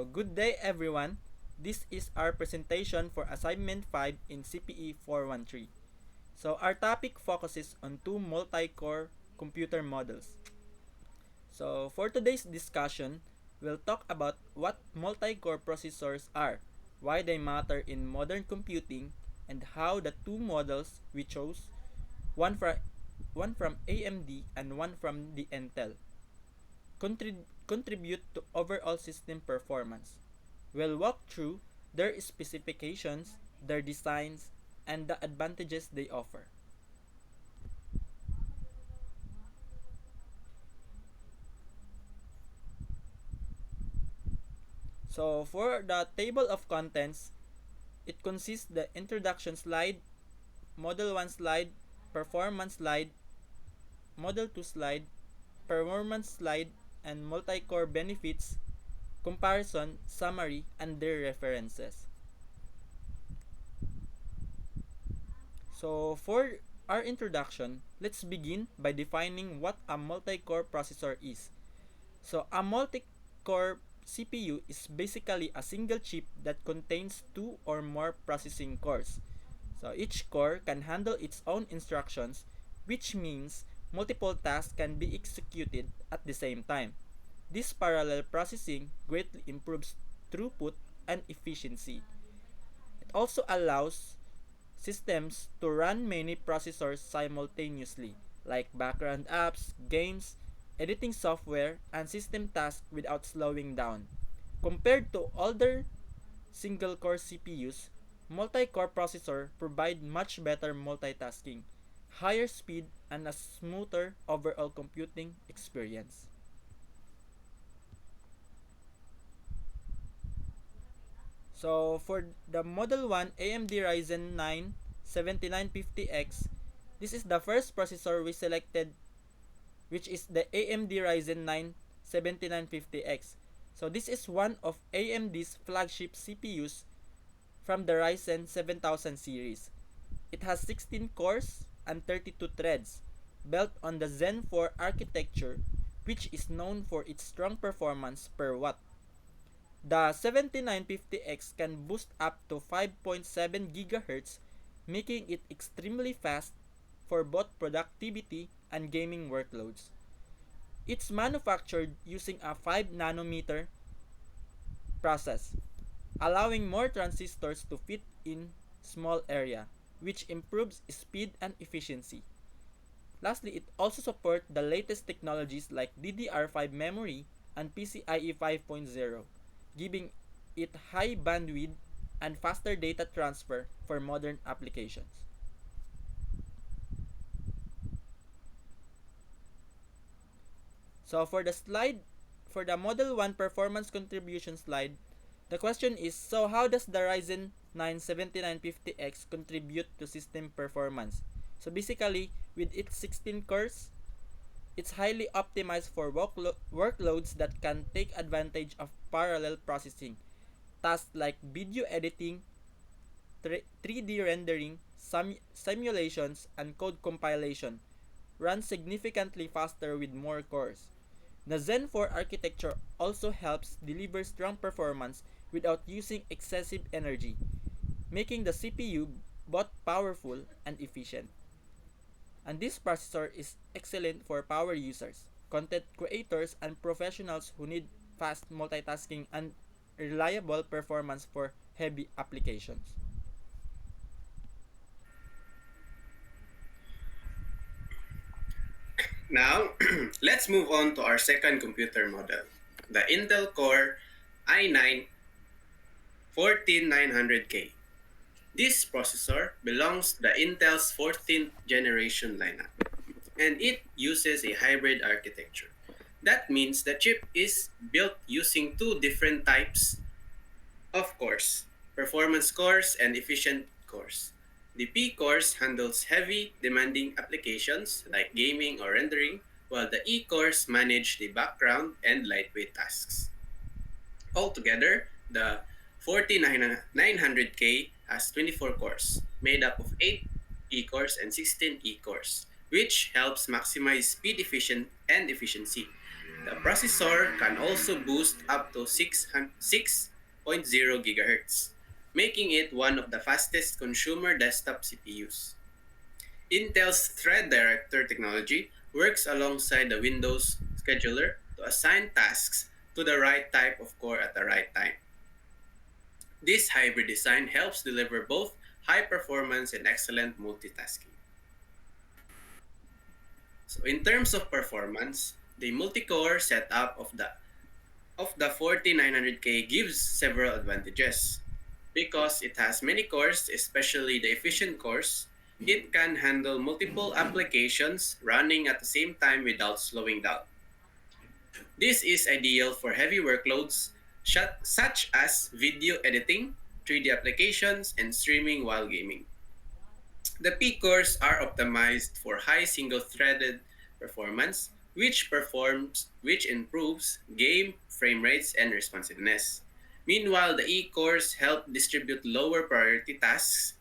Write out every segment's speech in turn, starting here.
Good day everyone. This is our presentation for assignment 5 in CPE 413. Our topic focuses on two multi-core computer models. For today's discussion, we'll talk about what multi-core processors are, why they matter in modern computing, and how the two models we chose, one from one from AMD and one from the Intel, contribute to overall system performance. We'll walk through their specifications, their designs, and the advantages they offer. For the table of contents, it consists the introduction slide, model 1 slide, performance slide, model 2 slide, performance slide, and multi-core benefits, comparison, summary, and their references. For our introduction, let's begin by defining what a multi-core processor is. A multi-core CPU is basically a single chip that contains two or more processing cores. Each core can handle its own instructions, which means multiple tasks can be executed at the same time. This parallel processing greatly improves throughput and efficiency. It also allows systems to run many processors simultaneously, like background apps, games, editing software, and system tasks without slowing down. Compared to older single-core CPUs, multi-core processors provide much better multitasking, higher speed, and a smoother overall computing experience. For the Model 1 AMD Ryzen 9 7950X, this is the first processor we selected, which is the AMD Ryzen 9 7950X. This is one of AMD's flagship CPUs from the Ryzen 7000 series. It has 16 cores and 32 threads, built on the Zen 4 architecture, which is known for its strong performance per watt. The 7950X can boost up to 5.7 GHz, making it extremely fast for both productivity and gaming workloads. It's manufactured using a 5 nanometer process, allowing more transistors to fit in small area, which improves speed and efficiency. Lastly, it also supports the latest technologies like DDR5 memory and PCIe 5.0, giving it high bandwidth and faster data transfer for modern applications. For the Model 1 performance contribution slide, the question is, how does the Ryzen 9 7950X contribute to system performance? Basically, with its 16 cores, it's highly optimized for workloads that can take advantage of parallel processing. Tasks like video editing, 3D rendering, simulations, and code compilation run significantly faster with more cores. The Zen 4 architecture also helps deliver strong performance without using excessive energy, making the CPU both powerful and efficient. And this processor is excellent for power users, content creators, and professionals who need fast multitasking and reliable performance for heavy applications. Now, let's move on to our second computer model, the Intel Core i9 14900K. This processor belongs to the Intel's 14th generation lineup, and it uses a hybrid architecture. That means the chip is built using two different types of cores, performance cores and efficient cores. The P cores handles heavy, demanding applications like gaming or rendering, while the E cores manage the background and lightweight tasks. Altogether, the 40900K has 24 cores, made up of 8 E cores and 16 E cores, which helps maximize speed efficient and efficiency. The processor can also boost up to 6.0 GHz, making it one of the fastest consumer desktop CPUs. Intel's Thread Director technology works alongside the Windows scheduler to assign tasks to the right type of core at the right time. This hybrid design helps deliver both high performance and excellent multitasking. So in terms of performance, the multi-core setup of the 4900K gives several advantages. Because it has many cores, especially the efficient cores, it can handle multiple applications running at the same time without slowing down. This is ideal for heavy workloads such as video editing, 3D applications, and streaming while gaming. The P cores are optimized for high single-threaded performance, which improves game frame rates and responsiveness. Meanwhile, the E cores help distribute lower priority tasks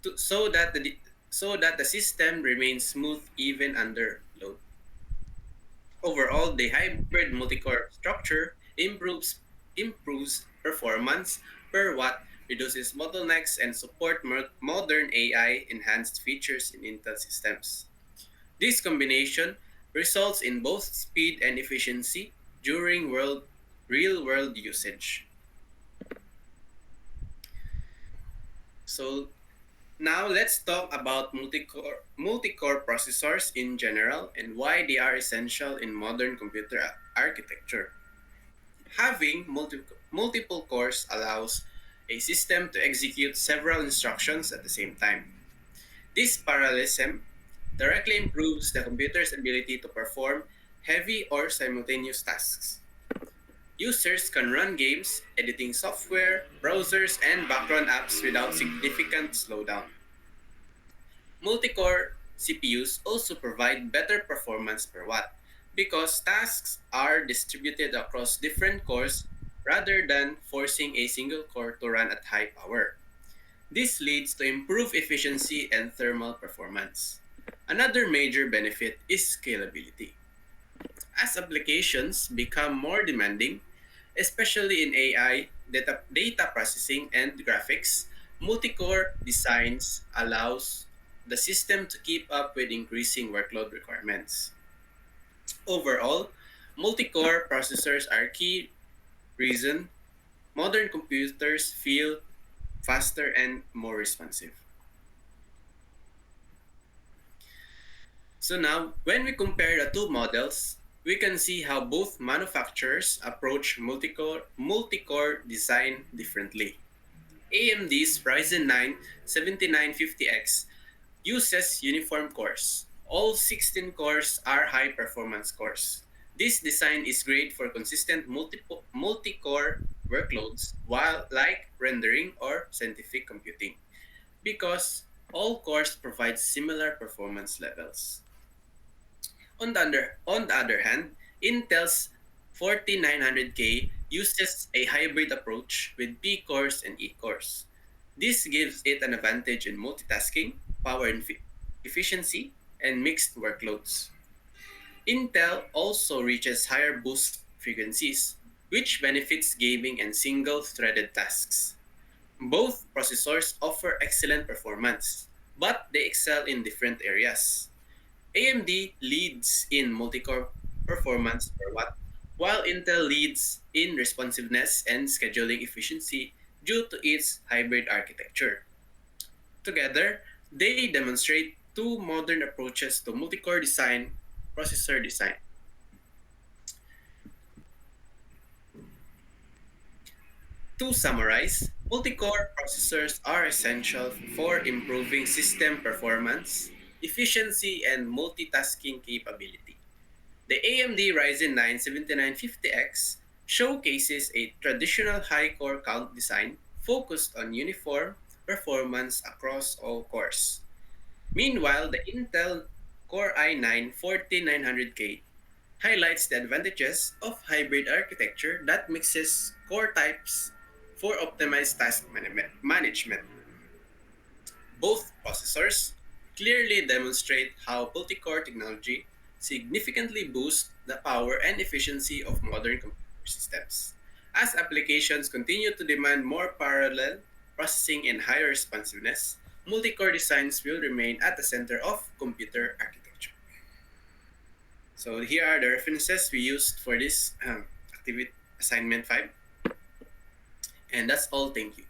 to, so that the system remains smooth even under load. Overall, the hybrid multi-core structure improves performance per watt, reduces bottlenecks, and support modern AI enhanced features in Intel systems. This combination results in both speed and efficiency during real-world usage. So now let's talk about multi-core processors in general and why they are essential in modern computer architecture. Having multiple cores allows a system to execute several instructions at the same time. This parallelism directly improves the computer's ability to perform heavy or simultaneous tasks. Users can run games, editing software, browsers, and background apps without significant slowdown. Multi-core CPUs also provide better performance per watt because tasks are distributed across different cores rather than forcing a single core to run at high power. This leads to improved efficiency and thermal performance. Another major benefit is scalability. As applications become more demanding, especially in AI, data processing, and graphics, multi-core designs allows the system to keep up with increasing workload requirements. Overall, multi-core processors are key reason modern computers feel faster and more responsive. So now, when we compare the two models, we can see how both manufacturers approach multi-core design differently. AMD's Ryzen 9 7950X uses uniform cores. All 16 cores are high-performance cores. This design is great for consistent multi-core workloads, while like rendering or scientific computing, because all cores provide similar performance levels. On the other hand, Intel's 4900K uses a hybrid approach with P cores and E cores. This gives it an advantage in multitasking, power efficiency, and mixed workloads. Intel also reaches higher boost frequencies, which benefits gaming and single-threaded tasks. Both processors offer excellent performance, but they excel in different areas. AMD leads in multi-core performance per watt, while Intel leads in responsiveness and scheduling efficiency due to its hybrid architecture. Together, they demonstrate two modern approaches to multi-core processor design. To summarize, multi-core processors are essential for improving system performance, efficiency, and multitasking capability. The AMD Ryzen 9 7950X showcases a traditional high core count design focused on uniform performance across all cores. Meanwhile, the Intel Core i9 10900K highlights the advantages of hybrid architecture that mixes core types for optimized task management. Both processors clearly demonstrate how multi-core technology significantly boost the power and efficiency of modern computer systems. As applications continue to demand more parallel processing and higher responsiveness, multi-core designs will remain at the center of computer architecture. So here are the references we used for this activity assignment 5. And that's all. Thank you.